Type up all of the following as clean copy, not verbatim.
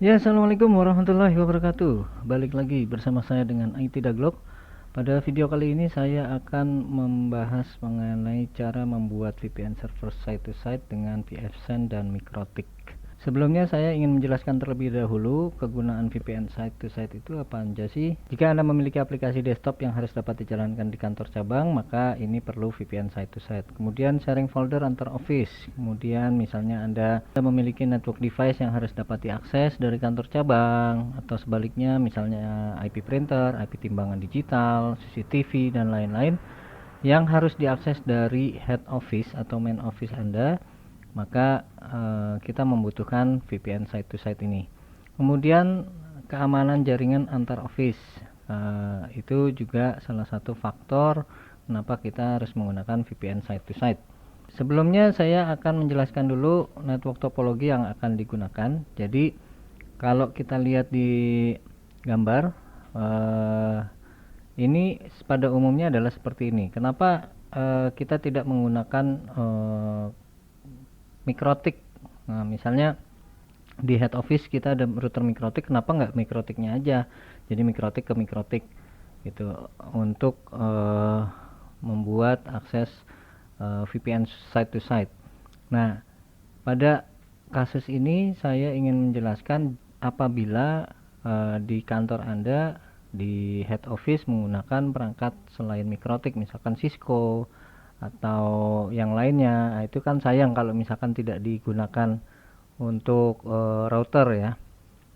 Ya, assalamualaikum warahmatullahi wabarakatuh. Balik lagi bersama saya dengan IT Daglok. Pada video kali ini saya akan membahas mengenai cara membuat VPN server site to site dengan pfSense dan MikroTik. Sebelumnya saya ingin menjelaskan terlebih dahulu kegunaan VPN site to site itu apa aja sih. Jika Anda memiliki aplikasi desktop yang harus dapat dijalankan di kantor cabang, maka ini perlu VPN site to site. Kemudian sharing folder antar office. Kemudian misalnya Anda memiliki network device yang harus dapat diakses dari kantor cabang, atau sebaliknya misalnya IP printer, IP timbangan digital, CCTV dan lain-lain yang harus diakses dari head office atau main office Anda, maka kita membutuhkan VPN site to site ini. Kemudian keamanan jaringan antar office, itu juga salah satu faktor kenapa kita harus menggunakan VPN site to site. Sebelumnya saya akan menjelaskan dulu network topologi yang akan digunakan. Jadi kalau kita lihat di gambar, ini pada umumnya adalah seperti ini. Kenapa kita tidak menggunakan MikroTik? Nah, misalnya di head office kita ada router MikroTik, kenapa nggak MikroTiknya aja? Jadi MikroTik ke MikroTik gitu untuk membuat akses VPN site to site. Nah, pada kasus ini saya ingin menjelaskan apabila di kantor Anda di head office menggunakan perangkat selain MikroTik, misalkan Cisco atau yang lainnya, itu kan sayang kalau misalkan tidak digunakan untuk router ya.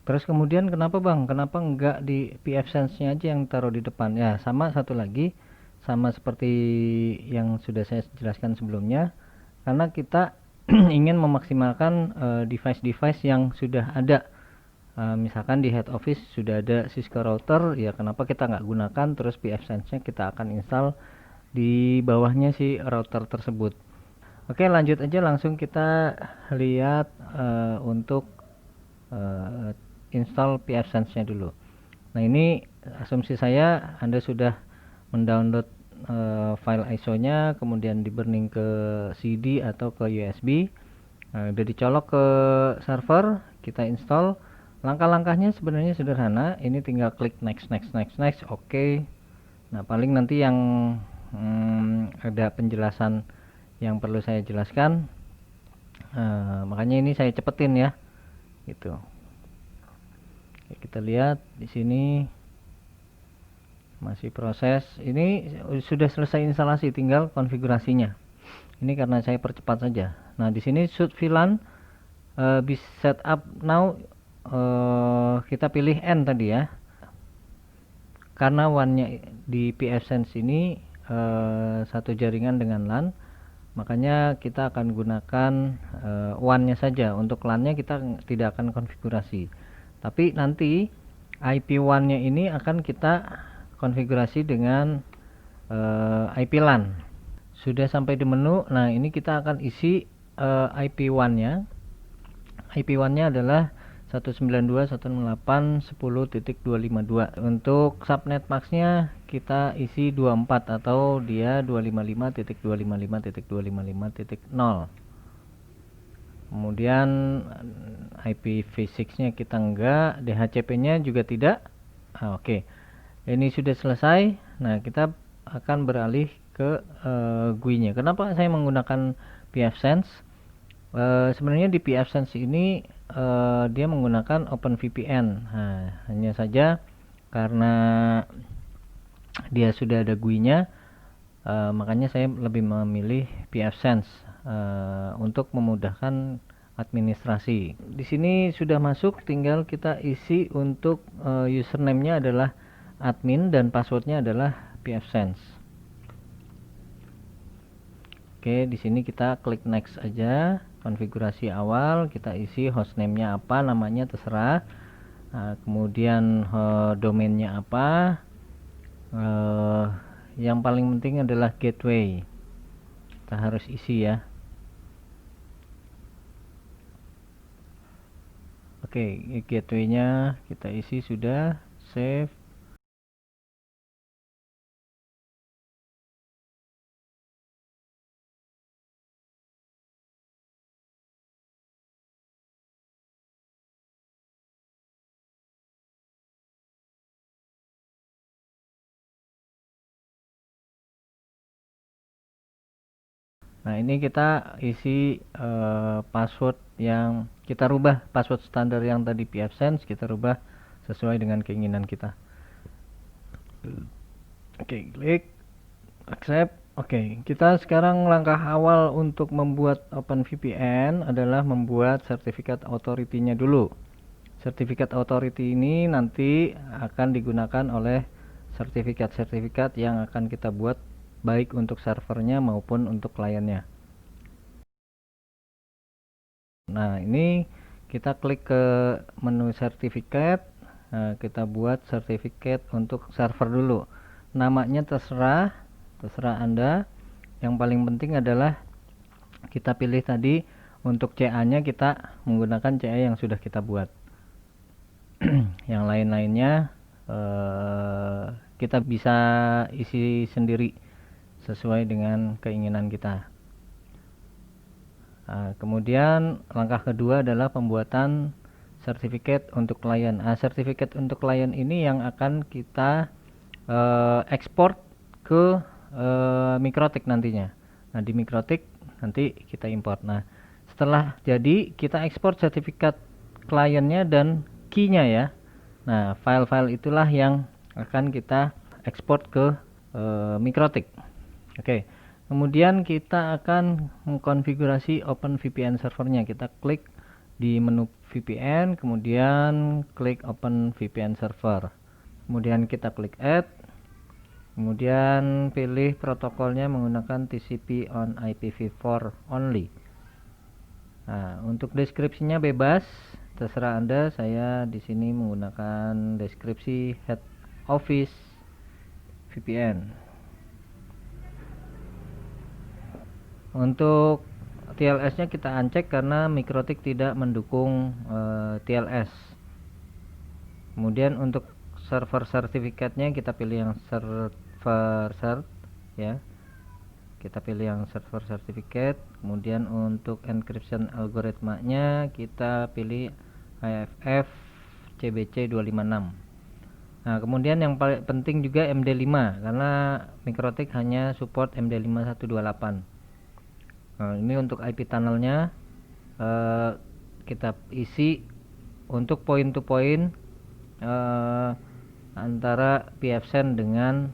Terus kemudian kenapa Bang? Kenapa enggak di pfSense-nya aja yang taruh di depan? Ya, sama satu lagi, sama seperti yang sudah saya jelaskan sebelumnya, karena kita ingin memaksimalkan device-device yang sudah ada. Misalkan di head office sudah ada Cisco router, ya kenapa kita nggak gunakan, terus pfSense-nya kita akan install di bawahnya si router tersebut. Oke, lanjut aja, langsung kita lihat untuk install pfSense-nya dulu. Nah, ini asumsi saya Anda sudah mendownload file ISO-nya, kemudian di burning ke CD atau ke USB. Udah dicolok ke server, kita install. Langkah-langkahnya sebenarnya sederhana. Ini tinggal klik next next next next, oke. Nah, paling nanti yang ada penjelasan yang perlu saya jelaskan, makanya ini saya cepetin ya, gitu. Oke, kita lihat di sini masih proses. Ini sudah selesai instalasi, tinggal konfigurasinya. Ini karena saya percepat saja. Nah, di sini should VLAN be set up now, kita pilih N tadi ya. Karena WAN-nya di pfSense ini satu jaringan dengan LAN, makanya kita akan gunakan WAN-nya saja. Untuk LAN-nya kita tidak akan konfigurasi. Tapi nanti IP WAN-nya ini akan kita konfigurasi dengan IP LAN. Sudah sampai di menu. Nah, ini kita akan isi IP WAN-nya. IP WAN-nya adalah 192.168.10.252. Untuk subnet max-nya kita isi 24 atau dia 255.255.255.0. Kemudian IPv6-nya kita enggak, DHCP-nya juga tidak. Oke. Ini sudah selesai. Nah, kita akan beralih ke GUI-nya. Kenapa saya menggunakan pfSense? Sebenarnya di pfSense ini dia menggunakan OpenVPN. Nah, hanya saja karena dia sudah ada GUI-nya, makanya saya lebih memilih pfSense untuk memudahkan administrasi. Di sini sudah masuk, tinggal kita isi untuk username-nya adalah admin dan passwordnya adalah pfSense. Oke, di sini kita klik next aja. Konfigurasi awal kita isi hostname-nya apa, namanya terserah. Nah, kemudian domainnya apa. Yang paling penting adalah gateway. Kita harus isi ya. Oke, gateway-nya kita isi sudah, save. Nah, ini kita isi password yang kita rubah, password standar yang tadi pfSense kita rubah sesuai dengan keinginan kita. Oke, klik accept. Oke, kita sekarang langkah awal untuk membuat OpenVPN adalah membuat sertifikat authority-nya dulu. Sertifikat authority ini nanti akan digunakan oleh sertifikat-sertifikat yang akan kita buat baik untuk servernya maupun untuk kliennya. Nah, ini kita klik ke menu sertifikat. Nah, kita buat sertifikat untuk server dulu. Namanya terserah Anda. Yang paling penting adalah kita pilih tadi untuk CA nya kita menggunakan CA yang sudah kita buat. Yang lain-lainnya kita bisa isi sendiri sesuai dengan keinginan kita. Nah, kemudian langkah kedua adalah pembuatan sertifikat untuk klien. Sertifikat untuk klien ini yang akan kita ekspor ke Mikrotik nantinya. Nah, di Mikrotik nanti kita import. Nah, setelah jadi kita ekspor sertifikat kliennya dan key-nya ya. Nah, file-file itulah yang akan kita ekspor ke Mikrotik. Oke. Kemudian kita akan mengkonfigurasi OpenVPN servernya. Kita klik di menu VPN, kemudian klik OpenVPN server. Kemudian kita klik add. Kemudian pilih protokolnya menggunakan TCP on IPv4 only. Nah, untuk deskripsinya bebas, terserah Anda. Saya di sini menggunakan deskripsi head office VPN. Untuk TLS-nya kita uncheck karena Mikrotik tidak mendukung TLS. Kemudian untuk server sertifikatnya kita pilih yang server cert ya. Kita pilih yang server sertifikat. Kemudian untuk encryption algoritmanya kita pilih AFF CBC 256. Nah, kemudian yang paling penting juga MD5 karena Mikrotik hanya support MD5 128. Nah, ini untuk IP tunnelnya kita isi untuk point to point antara pfSense dengan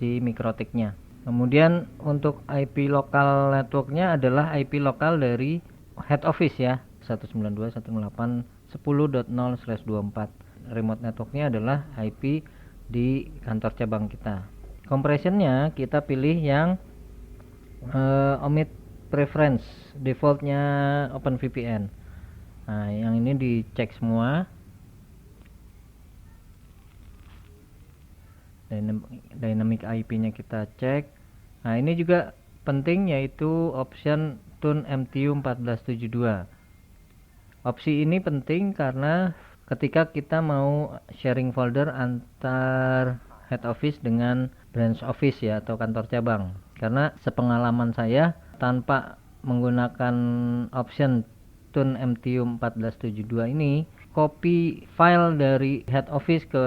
si Mikrotiknya. Kemudian untuk IP lokal networknya adalah IP lokal dari head office ya, 192.168.10.0/24. Remote networknya adalah IP di kantor cabang kita. Compressionnya kita pilih yang omit preference, defaultnya OpenVPN. Nah, yang ini dicek semua. Dynamic IP-nya kita cek. Nah, ini juga penting yaitu option tune MTU 1472. Opsi ini penting karena ketika kita mau sharing folder antar head office dengan branch office ya atau kantor cabang. Karena sepengalaman saya tanpa menggunakan option tune MTU 1472 ini, copy file dari head office ke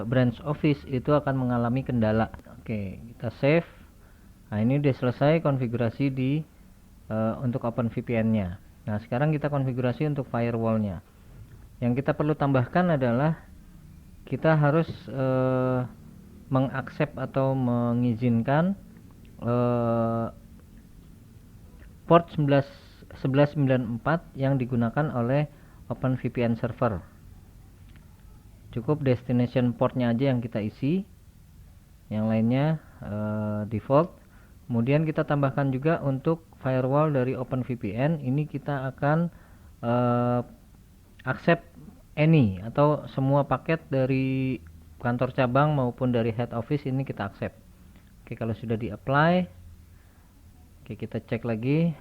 branch office itu akan mengalami kendala. Oke, kita save. Nah, ini udah selesai konfigurasi di untuk OpenVPN-nya. Nah, sekarang kita konfigurasi untuk firewall-nya. Yang kita perlu tambahkan adalah kita harus mengaccept atau mengizinkan port 1194 yang digunakan oleh OpenVPN server. Cukup destination portnya aja yang kita isi, yang lainnya default. Kemudian kita tambahkan juga untuk firewall dari OpenVPN, ini kita akan accept any atau semua paket dari kantor cabang maupun dari head office ini kita accept. Oke, kalau sudah di apply, oke kita cek lagi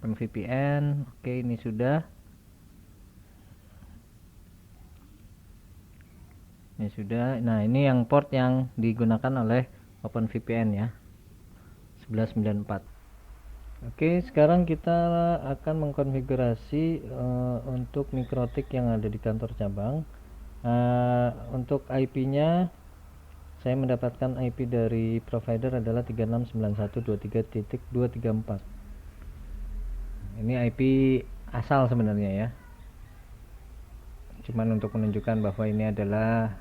OpenVPN. Oke, ini sudah. Ini sudah. Nah, ini yang port yang digunakan oleh OpenVPN ya, 1194. Oke, sekarang kita akan mengkonfigurasi untuk Mikrotik yang ada di kantor cabang. Untuk IP-nya saya mendapatkan IP dari provider adalah 369123.234. Ini IP asal sebenarnya ya, cuman untuk menunjukkan bahwa ini adalah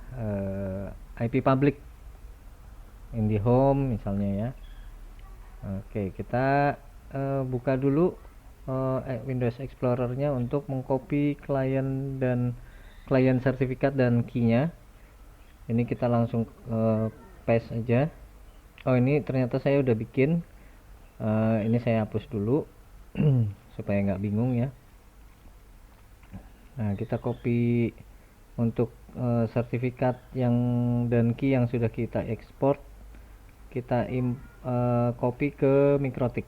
IP public IndiHome misalnya ya. Oke, kita buka dulu Windows Explorer-nya untuk mengcopy klien dan klien sertifikat dan key-nya. Ini kita langsung paste aja. Oh, ini ternyata saya udah bikin. Ini saya hapus dulu supaya nggak bingung ya. Nah, kita copy untuk sertifikat yang dan key yang sudah kita ekspor, kita copy ke Mikrotik.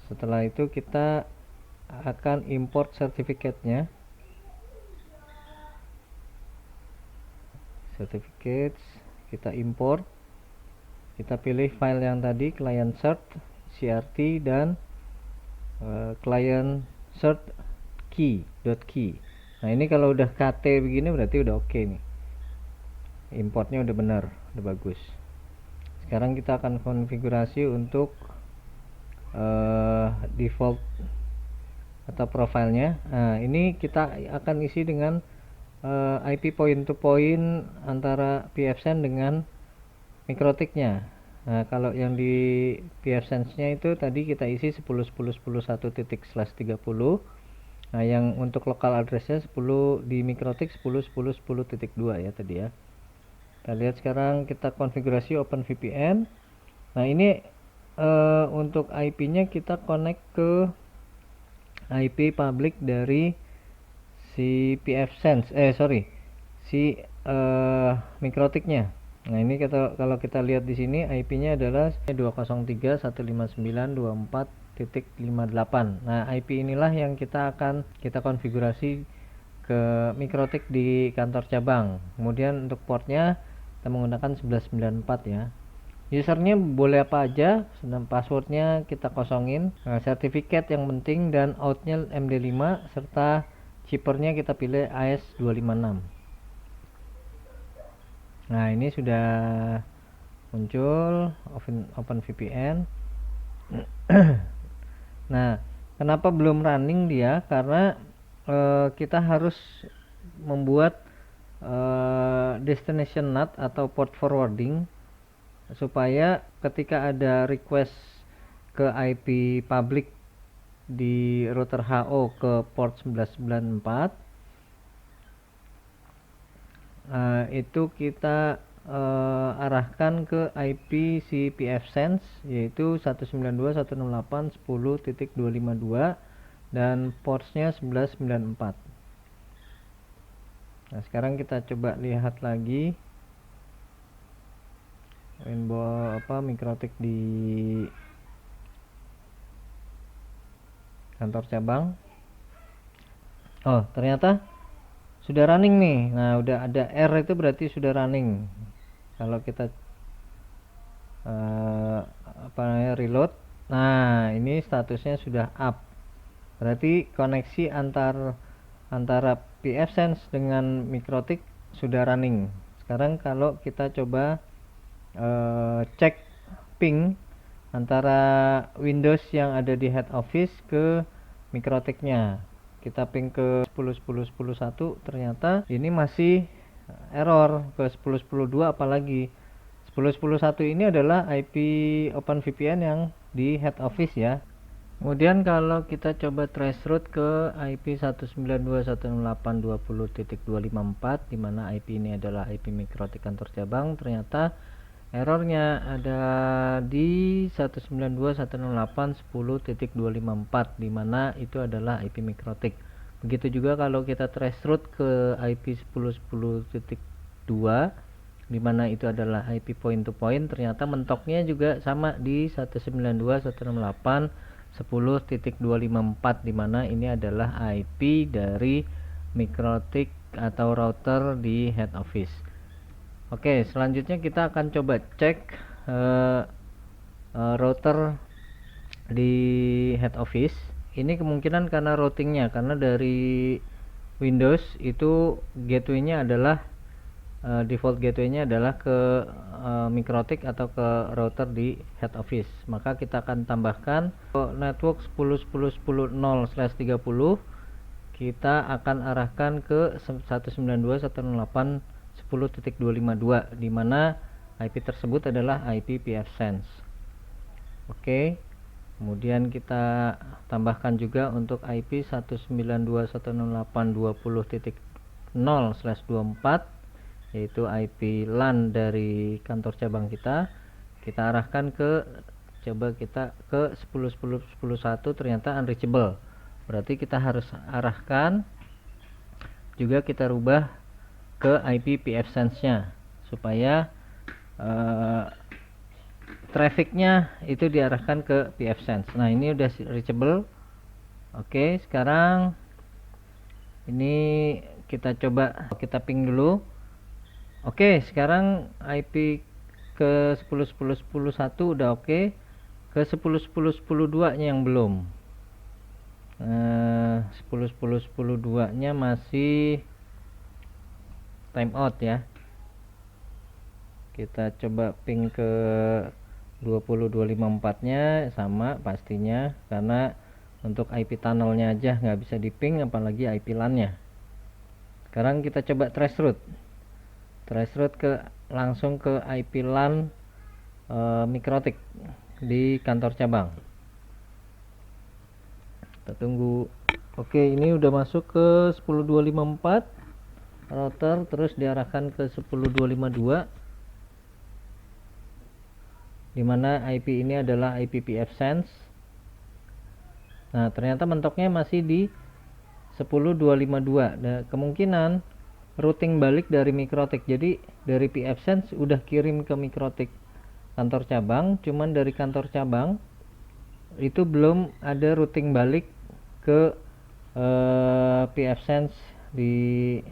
Setelah itu kita akan import sertifikatnya. Certificates kita import, kita pilih file yang tadi, client cert crt dan client cert key.key. Nah, ini kalau udah kt begini berarti udah oke nih, importnya udah benar, udah bagus. Sekarang kita akan konfigurasi untuk default atau profilnya. Nah, ini kita akan isi dengan IP point to point antara pfSense dengan Mikrotiknya. Nah, kalau yang di pfSense-nya itu tadi kita isi 10.10.10.1./30. Nah, yang untuk lokal address-nya 10 di Mikrotik 10.10.10.2 ya tadi ya. Kita lihat sekarang, kita konfigurasi OpenVPN. Nah, ini untuk IP-nya kita connect ke IP public dari si pfSense, si Mikrotiknya. Nah, ini kalau kita lihat di sini IP-nya adalah 203.159.24.58. Nah, IP inilah yang kita konfigurasi ke Mikrotik di kantor cabang. Kemudian untuk portnya kita menggunakan 1194 ya. Usernya boleh apa aja, dan passwordnya kita kosongin. Nah, sertifikat yang penting dan outnya MD5 serta chippernya kita pilih AS256. Nah, ini sudah muncul OpenVPN. Nah, kenapa belum running dia? Karena kita harus membuat destination NAT atau port forwarding supaya ketika ada request ke IP public di router HO ke port 1194, itu kita arahkan ke IP si pfSense yaitu 192.168.10.252 dan portsnya 1194. Nah, sekarang kita coba lihat lagi Mikrotik di kantor cabang. Oh, ternyata sudah running nih. Nah, udah ada R itu berarti sudah running. Kalau kita reload, nah ini statusnya sudah up. Berarti koneksi antara pfSense dengan Mikrotik sudah running. Sekarang kalau kita coba cek ping antara Windows yang ada di head office ke Mikrotiknya, kita ping ke 10.10.10.1, ternyata ini masih error ke 10.10.2, apalagi 10.10.1 ini adalah IP OpenVPN yang di head office ya. Kemudian kalau kita coba traceroute ke IP 192.168.20.254, dimana IP ini adalah IP Mikrotik kantor cabang, ternyata errornya ada di 192.168.10.254, dimana itu adalah IP Mikrotik. Begitu juga kalau kita traceroute ke IP 10.10.2, dimana itu adalah IP point to point, ternyata mentoknya juga sama di 192.168.10.254, dimana ini adalah IP dari Mikrotik atau router di head office. Oke, selanjutnya kita akan coba cek router di head office. Ini kemungkinan karena routingnya, karena dari Windows itu gateway-nya adalah default gateway-nya adalah ke MikroTik atau ke router di head office. Maka kita akan tambahkan network 10.10.10/30, kita akan arahkan ke 192.168.10.252, di mana IP tersebut adalah IP pfSense. Oke. Kemudian kita tambahkan juga untuk IP 192.168.20.0/24, yaitu IP LAN dari kantor cabang kita. Kita arahkan ke 10.10.10.1, ternyata unreachable. Berarti kita harus arahkan juga, kita rubah ke IP pfSense-nya supaya trafficnya itu diarahkan ke pfSense. Nah, ini udah reachable. Oke, sekarang ini kita coba, kita ping dulu. Oke, sekarang IP ke 10.10.10.1 udah oke. Ke 10.10.10.2 nya yang belum. 10.10.10.2 nya masih timeout ya. Kita coba ping ke 20.254 nya sama pastinya, karena untuk IP tunnelnya aja nggak bisa di ping, apalagi IP LAN nya. Sekarang kita coba traceroute langsung ke IP LAN MikroTik di kantor cabang. Kita tunggu. Oke, ini udah masuk ke 10.254 router, terus diarahkan ke 10.252, dimana IP ini adalah IP pfSense. Nah, ternyata mentoknya masih di 10.252. Nah, kemungkinan routing balik dari MikroTik. Jadi dari pfSense udah kirim ke MikroTik kantor cabang, cuman dari kantor cabang itu belum ada routing balik ke pfSense di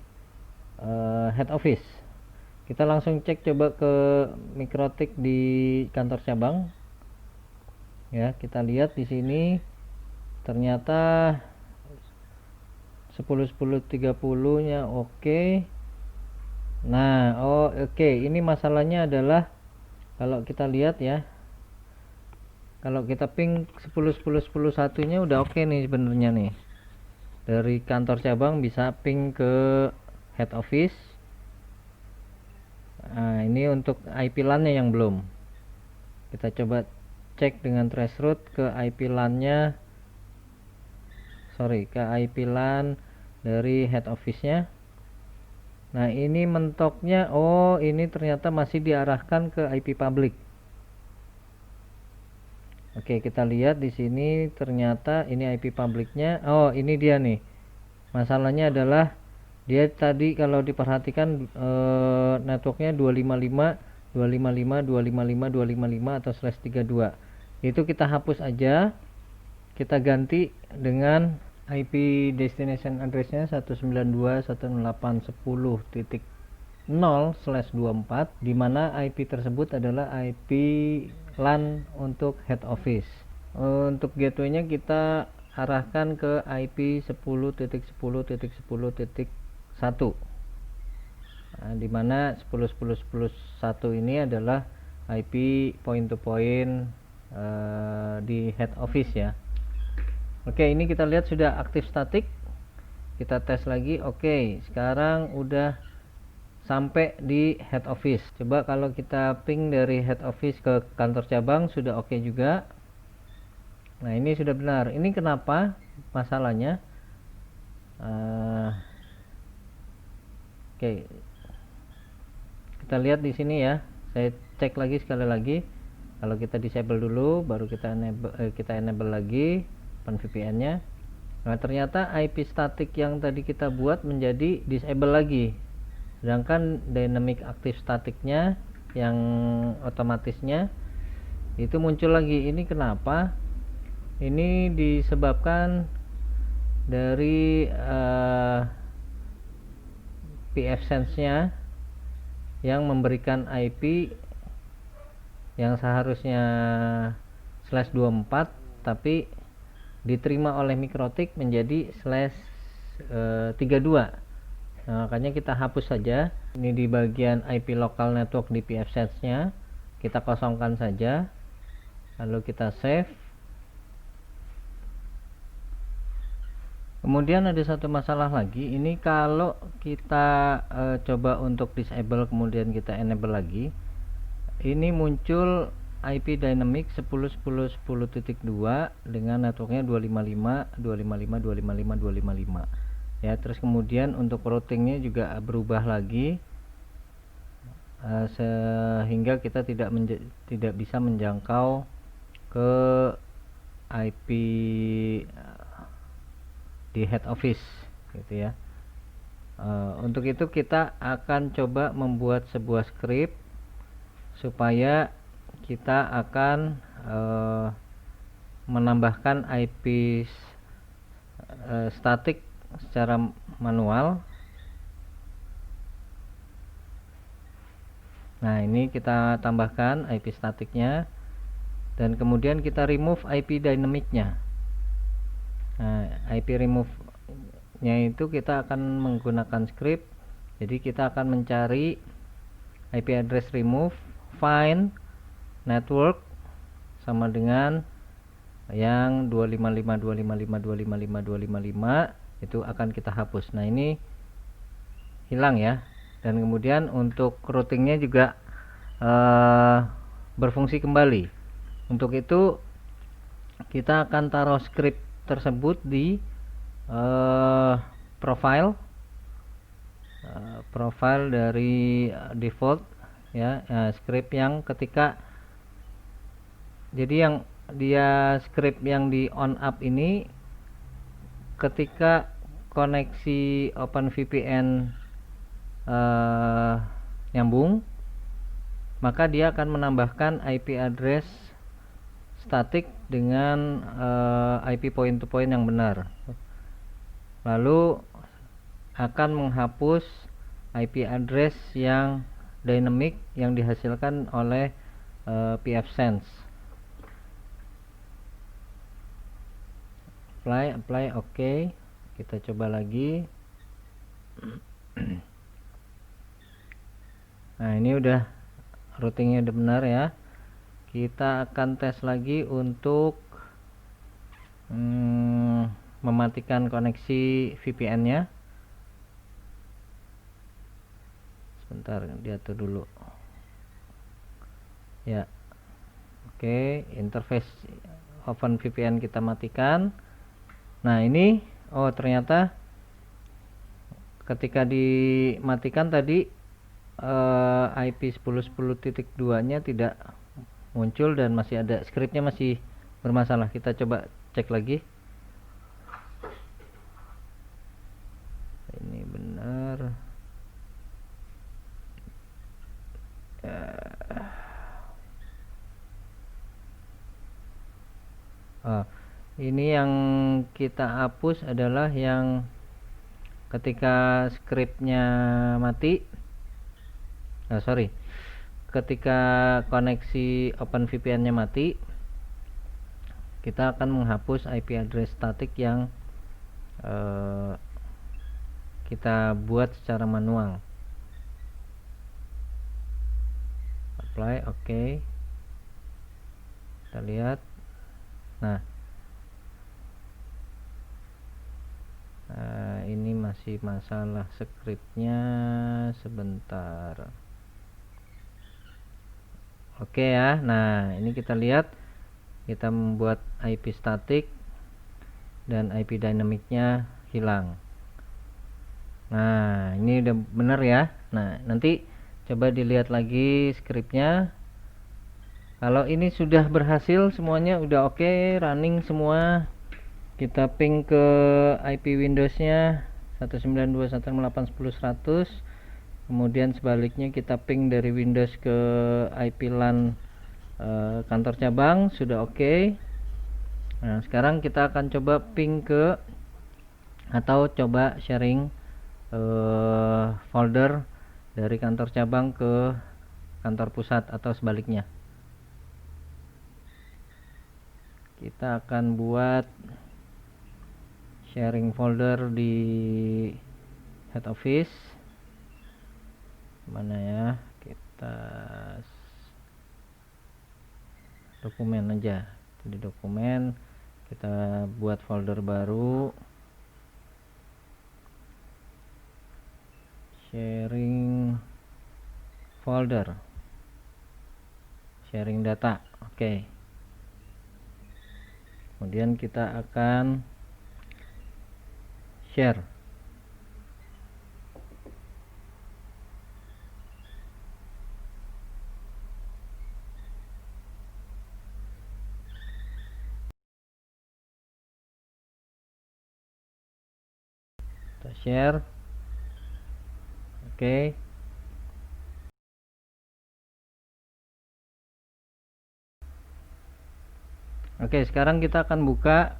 head office. Kita langsung cek coba ke MikroTik di kantor cabang. Ya, kita lihat di sini ternyata 10.10.30-nya oke. Nah, oke. Ini masalahnya adalah kalau kita lihat ya, kalau kita ping 10.10.10.1-nya udah oke nih sebenarnya nih. Dari kantor cabang bisa ping ke head office. Nah, ini untuk IP LAN-nya yang belum. Kita coba cek dengan traceroute ke IP LAN-nya. Ke IP LAN dari head office-nya. Nah, ini mentoknya, ini ternyata masih diarahkan ke IP public. Oke, kita lihat di sini ternyata ini IP public-nya. Ini dia nih. Masalahnya adalah dia tadi kalau diperhatikan networknya 255 atau /32. Itu kita hapus aja. Kita ganti dengan IP destination address-nya 192.168.10.0/24, di mana IP tersebut adalah IP LAN untuk head office. Untuk gateway-nya kita arahkan ke IP 10.10.10.1. Nah, di mana 10.10.10.1 ini adalah IP point to point di head office ya. Oke, ini kita lihat sudah aktif statik. Kita tes lagi. Oke, sekarang udah sampai di head office. Coba kalau kita ping dari head office ke kantor cabang, sudah oke juga. Nah, ini sudah benar. Ini kenapa masalahnya? Oke, kita lihat di sini ya. Saya cek lagi sekali lagi. Kalau kita disable dulu, baru kita enable lagi VPN-nya. Nah, ternyata IP static yang tadi kita buat menjadi disable lagi. Sedangkan dynamic active static-nya yang otomatisnya itu muncul lagi. Ini kenapa? Ini disebabkan dari pfSense-nya yang memberikan IP yang seharusnya /24 tapi diterima oleh MikroTik menjadi /32. Nah, makanya kita hapus saja. Ini di bagian IP local network di pfSense nya kita kosongkan saja, lalu kita save. Kemudian ada satu masalah lagi, ini kalau kita coba untuk disable kemudian kita enable lagi, ini muncul IP dynamic 10.10.10.2 dengan networknya 255.255.255.255 ya. Terus kemudian untuk routingnya juga berubah lagi, sehingga kita tidak bisa menjangkau ke IP di head office gitu ya. Untuk itu kita akan coba membuat sebuah script supaya kita akan menambahkan IP statik secara manual. Nah, ini kita tambahkan IP statiknya dan kemudian kita remove IP dynamicnya. Nah, IP remove nya itu kita akan menggunakan script. Jadi kita akan mencari IP address remove, find network sama dengan yang 255.255.255.255 itu akan kita hapus. Nah, ini hilang ya. Dan kemudian untuk routingnya juga berfungsi kembali. Untuk itu kita akan taruh script tersebut di profile dari default ya, script yang ketika jadi yang script yang di on up ini ketika koneksi OpenVPN nyambung, maka dia akan menambahkan IP address statik dengan IP point to point yang benar, lalu akan menghapus IP address yang dynamic yang dihasilkan oleh pfSense. Apply, oke. Kita coba lagi. Nah, ini udah routingnya udah benar ya. Kita akan tes lagi untuk mematikan koneksi VPN-nya. Sebentar, diatur dulu. Ya. Oke, interface OpenVPN kita matikan. Nah, ini ternyata ketika dimatikan tadi IP 10.10.2 nya tidak muncul dan masih ada scriptnya masih bermasalah. Kita coba cek lagi. Ini benar. Ini yang kita hapus adalah yang ketika scriptnya mati. Ketika koneksi OpenVPN-nya mati, kita akan menghapus IP address statik yang kita buat secara manual. Apply, oke. Kita lihat. Nah, ini masih masalah scriptnya, sebentar. Oke ya. Nah, ini kita lihat kita membuat IP statik dan IP dynamicnya hilang. Nah, ini udah benar ya. Nah, nanti coba dilihat lagi scriptnya. Kalau ini sudah berhasil, semuanya udah oke, running semua, kita ping ke IP Windows-nya 192.168.10.100. Kemudian sebaliknya kita ping dari Windows ke IP LAN kantor cabang, sudah oke. Nah, sekarang kita akan coba ping ke atau coba sharing folder dari kantor cabang ke kantor pusat atau sebaliknya. Kita akan buat sharing folder di head office. Mana ya, kita dokumen aja. Di dokumen kita buat folder baru, sharing folder, sharing data. Oke. Kemudian kita akan share. Kita share. Oke. Oke, sekarang kita akan buka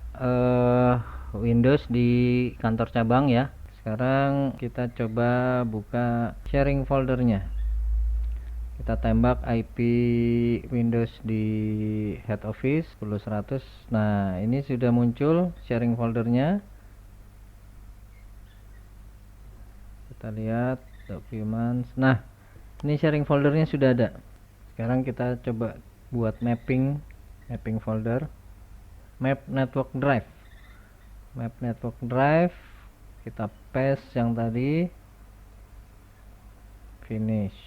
Windows di kantor cabang ya. Sekarang kita coba buka sharing foldernya. Kita tembak IP Windows di head office 10100. Nah, ini sudah muncul sharing foldernya. Kita lihat documents. Nah, ini sharing foldernya sudah ada. Sekarang kita coba buat mapping folder. Map network drive. Map network drive. Kita paste yang tadi. Finish.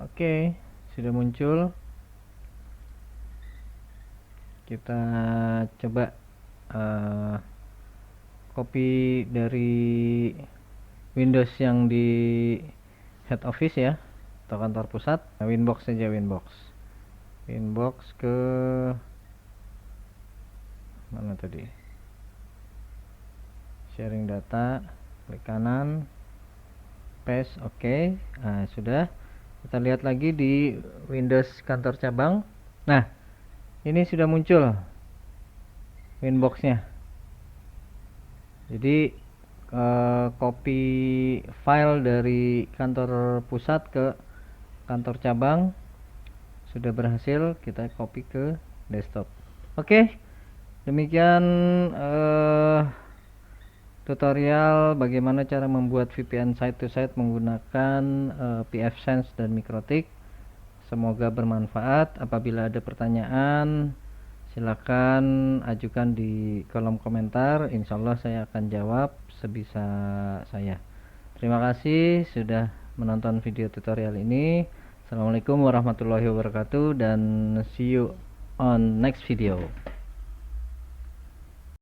Oke, sudah muncul. Kita coba copy dari Windows yang di head office ya, atau kantor pusat. Nah, Winbox saja, Winbox ke mana tadi? Sharing data, klik kanan, paste. Oke. Nah, sudah. Kita lihat lagi di Windows kantor cabang. Nah, ini sudah muncul Winboxnya. Jadi copy file dari kantor pusat ke kantor cabang sudah berhasil. Kita copy ke desktop. Oke, demikian tutorial bagaimana cara membuat VPN site to site menggunakan pfSense dan MikroTik. Semoga bermanfaat. Apabila ada pertanyaan, silakan ajukan di kolom komentar. Insya Allah saya akan jawab sebisa saya. Terima kasih sudah menonton video tutorial ini. Assalamualaikum warahmatullahi wabarakatuh, dan see you on next video.